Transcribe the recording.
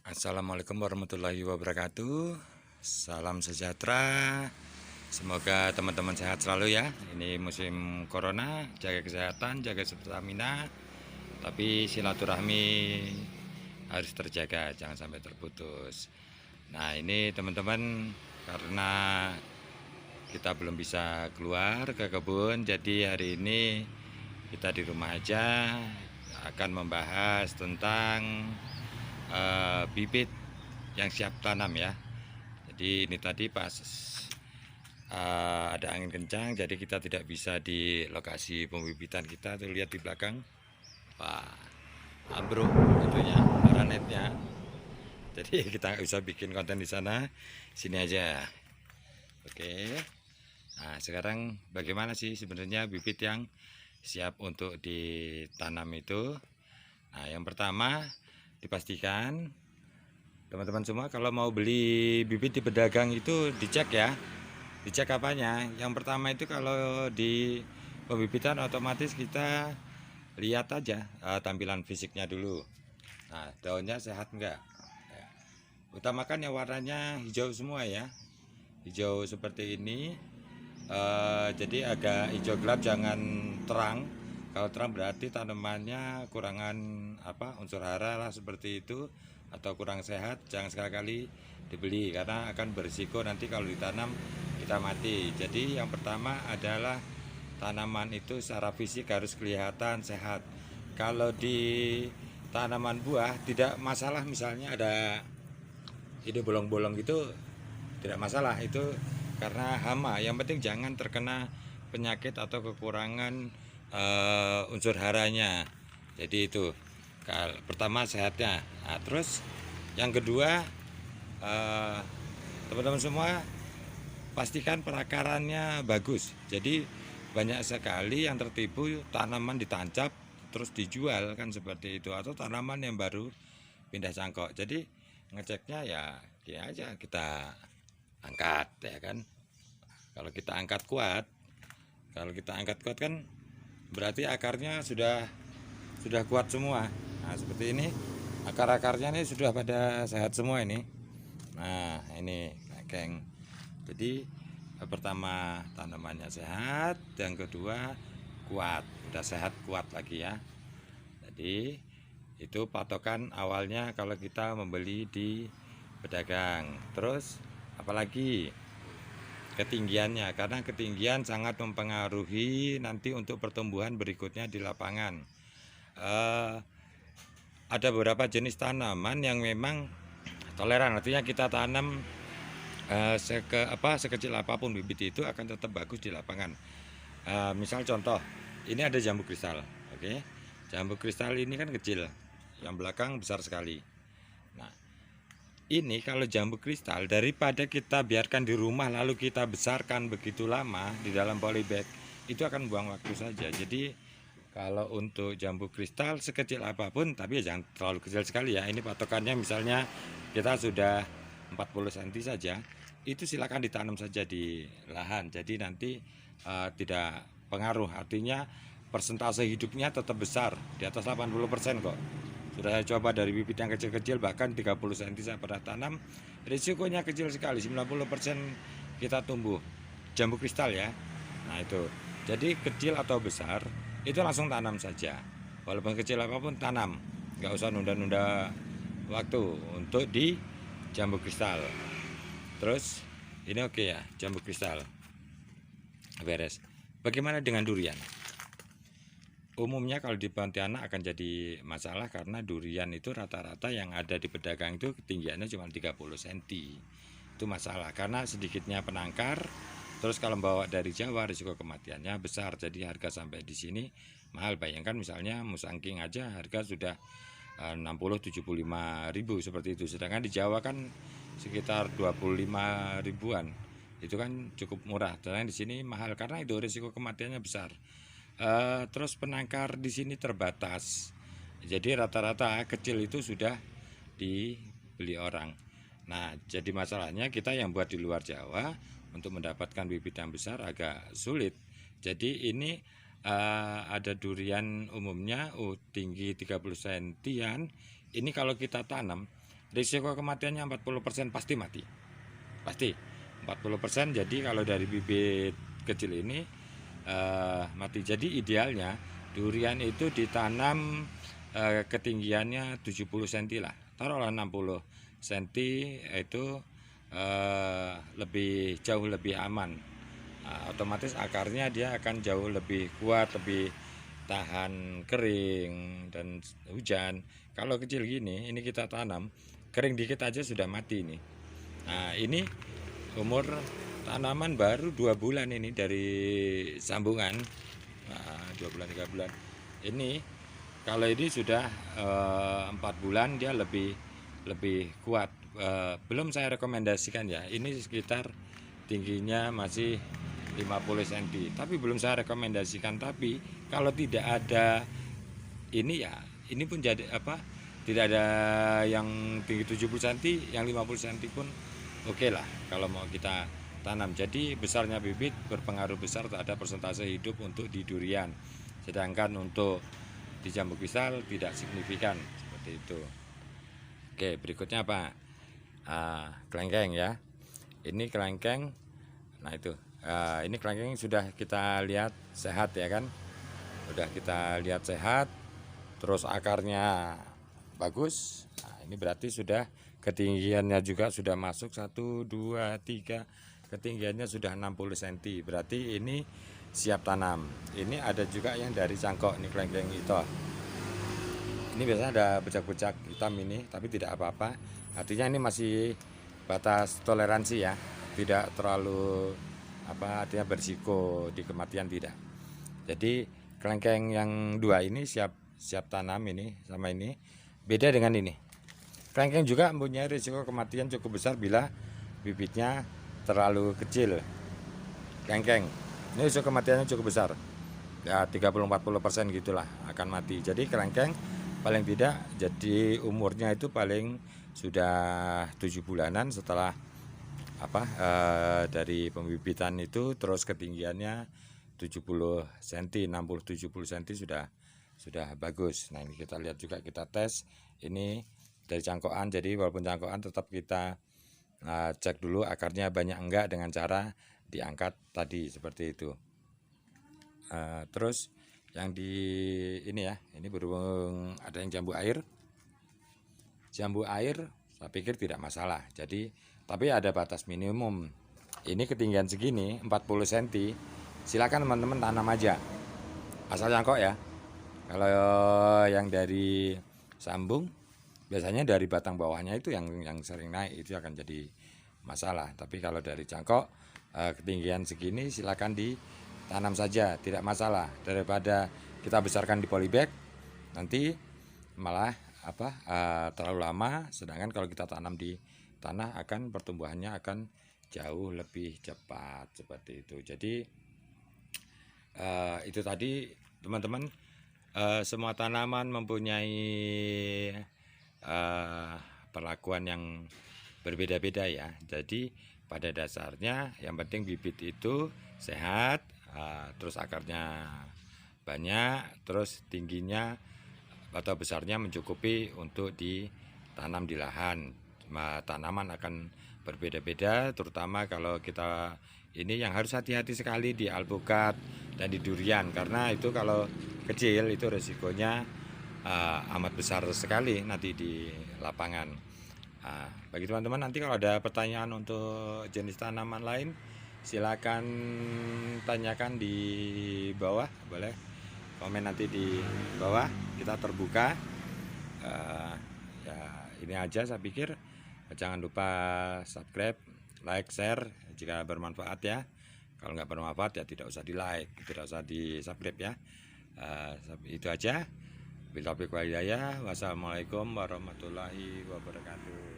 Assalamualaikum warahmatullahi wabarakatuh. Salam sejahtera. Semoga teman-teman sehat selalu ya. Ini musim corona, jaga kesehatan, jaga stamina. Tapi silaturahmi harus terjaga, jangan sampai terputus. Nah, ini teman-teman, karena kita belum bisa keluar ke kebun, jadi hari ini kita di rumah aja akan membahas tentang bibit yang siap tanam ya. Jadi ini tadi pas ada angin kencang, jadi kita tidak bisa di lokasi pembibitan kita. Tuh lihat di belakang, wah, ambruk itunya, paranetnya. Jadi kita nggak bisa bikin konten di sana, sini aja. Oke. Nah, sekarang bagaimana sih sebenarnya bibit yang siap untuk ditanam itu? Nah, yang pertama dipastikan teman-teman semua kalau mau beli bibit di pedagang itu dicek ya. Dicek apanya? Yang pertama itu kalau di pembibitan otomatis kita lihat aja tampilan fisiknya dulu. Nah, daunnya sehat enggak? Ya. Utamakan yang warnanya hijau semua ya. Hijau seperti ini. Jadi agak hijau gelap, jangan terang. Kalau terang berarti tanamannya kurangan unsur hara lah seperti itu, atau kurang sehat. Jangan sekali-kali dibeli karena akan berisiko nanti kalau ditanam kita mati. Jadi yang pertama adalah tanaman itu secara fisik harus kelihatan sehat. Kalau di tanaman buah tidak masalah, misalnya ada ini bolong-bolong gitu tidak masalah, itu karena hama. Yang penting jangan terkena penyakit atau kekurangan unsur haranya. Jadi itu pertama sehatnya. Nah, terus yang kedua, teman-teman semua pastikan perakarannya bagus. Jadi banyak sekali yang tertipu tanaman ditancap terus dijual kan seperti itu, atau tanaman yang baru pindah cangkok. Jadi ngeceknya ya gini aja, kita angkat ya kan. Kalau kita angkat kuat, kan berarti akarnya sudah kuat semua. Nah, seperti ini akar-akarnya ini sudah pada sehat semua ini. Nah, ini geng. Jadi pertama tanamannya sehat, yang kedua kuat, udah sehat kuat lagi ya. Jadi itu patokan awalnya kalau kita membeli di pedagang. Terus apalagi ketinggiannya, karena ketinggian sangat mempengaruhi nanti untuk pertumbuhan berikutnya di lapangan. Ada beberapa jenis tanaman yang memang toleran, artinya kita tanam sekecil apapun bibit itu akan tetap bagus di lapangan. Misal contoh, ini ada jambu kristal, oke? Jambu kristal ini kan kecil, yang belakang besar sekali. Nah, ini kalau jambu kristal, daripada kita biarkan di rumah lalu kita besarkan begitu lama di dalam polybag, itu akan buang waktu saja. Jadi kalau untuk jambu kristal sekecil apapun, tapi ya jangan terlalu kecil sekali ya. Ini patokannya misalnya kita sudah 40 cm saja, itu silakan ditanam saja di lahan. Jadi nanti tidak pengaruh, artinya persentase hidupnya tetap besar, di atas 80% kok. Sudah saya coba dari bibit yang kecil-kecil, bahkan 30 cm saya pernah tanam, risikonya kecil sekali, 90% kita tumbuh. Jambu kristal ya. Nah itu, jadi kecil atau besar itu langsung tanam saja. Walaupun kecil apapun tanam, nggak usah nunda-nunda waktu untuk di jambu kristal. Terus ini oke ya, jambu kristal beres. Bagaimana dengan durian? Umumnya kalau di Pontianak akan jadi masalah karena durian itu rata-rata yang ada di pedagang itu ketinggiannya cuma 30 cm. Itu masalah karena sedikitnya penangkar. Terus kalau bawa dari Jawa risiko kematiannya besar. Jadi harga sampai di sini mahal. Bayangkan misalnya musangking aja harga sudah 60-75 ribu seperti itu. Sedangkan di Jawa kan sekitar 25 ribuan. Itu kan cukup murah. Dan di sini mahal karena itu risiko kematiannya besar. Terus penangkar di sini terbatas, jadi rata-rata kecil itu sudah dibeli orang. Nah, jadi masalahnya kita yang buat di luar Jawa untuk mendapatkan bibit yang besar agak sulit. Jadi ini ada durian umumnya tinggi 30 cm. Ini kalau kita tanam risiko kematiannya 40% pasti mati. Pasti 40%. Jadi kalau dari bibit kecil ini mati. Jadi idealnya durian itu ditanam ketinggiannya 70 cm lah. Taruhlah 60 cm itu lebih jauh lebih aman. Otomatis akarnya dia akan jauh lebih kuat, lebih tahan kering dan hujan. Kalau kecil gini, ini kita tanam kering dikit aja sudah mati nih. Nah, ini umur tanaman baru 2 bulan ini dari sambungan. Nah, 2 bulan 3 bulan. Ini kalau ini sudah 4 bulan dia lebih kuat. Belum saya rekomendasikan ya. Ini sekitar tingginya masih 50 cm. Tapi belum saya rekomendasikan. Tapi kalau tidak ada ini ya, ini pun jadi apa? Tidak ada yang tinggi 70 cm, yang 50 cm pun oke lah kalau mau kita tanam. Jadi besarnya bibit berpengaruh besar terhadap persentase hidup untuk di durian. Sedangkan untuk di jambu kristal tidak signifikan seperti itu. Oke, berikutnya apa? Kelengkeng ya. Ini kelengkeng. Nah itu, ini kelengkeng sudah kita lihat sehat ya kan? Sudah kita lihat sehat. Terus akarnya bagus. Nah, ini berarti sudah ketinggiannya juga sudah masuk 1, 2, 3. Ketinggiannya sudah 60 cm. Berarti ini siap tanam. Ini ada juga yang dari cangkok, ini kelengkeng itu. Ini biasanya ada bercak-bercak hitam ini, tapi tidak apa-apa. Artinya ini masih batas toleransi ya. Tidak terlalu artinya berisiko di kematian tidak. Jadi kelengkeng yang 2 ini siap tanam ini sama ini. Beda dengan ini. Kelengkeng juga mempunyai risiko kematian cukup besar bila bibitnya terlalu kecil. Kelengkeng ini risiko kematiannya cukup besar. Ya 30-40% gitulah akan mati. Jadi kelengkeng paling tidak jadi umurnya itu paling sudah 7 bulanan setelah dari pembibitan itu, terus ketinggiannya 70 cm, 60-70 cm sudah bagus. Nah, ini kita lihat juga, kita tes ini dari cangkokan. Jadi walaupun cangkokan tetap kita cek dulu akarnya banyak enggak dengan cara diangkat tadi seperti itu. Terus yang di ini ya, ini berhubung ada yang jambu air saya pikir tidak masalah. Jadi tapi ada batas minimum. Ini ketinggian segini 40 cm, silakan teman-teman tanam aja asal cangkok ya. Kalau yang dari sambung biasanya dari batang bawahnya itu yang sering naik, itu akan jadi masalah. Tapi kalau dari cangkok ketinggian segini silakan ditanam saja, tidak masalah. Daripada kita besarkan di polybag nanti malah terlalu lama, sedangkan kalau kita tanam di tanah akan pertumbuhannya akan jauh lebih cepat seperti itu. Jadi itu tadi teman-teman, semua tanaman mempunyai perlakuan yang berbeda-beda ya. Jadi pada dasarnya yang penting bibit itu sehat, terus akarnya banyak, terus tingginya atau besarnya mencukupi untuk ditanam di lahan. Tanaman akan berbeda-beda, terutama kalau kita ini yang harus hati-hati sekali di alpukat dan di durian, karena itu kalau kecil itu resikonya amat besar sekali nanti di lapangan. Bagi teman-teman nanti kalau ada pertanyaan untuk jenis tanaman lain, silakan tanyakan di bawah, boleh komen nanti di bawah, kita terbuka. Ya ini aja saya pikir. Jangan lupa subscribe, like, share jika bermanfaat ya. Kalau nggak bermanfaat ya tidak usah di like, tidak usah di subscribe ya. Itu aja. Wassalamualaikum warahmatullahi wabarakatuh.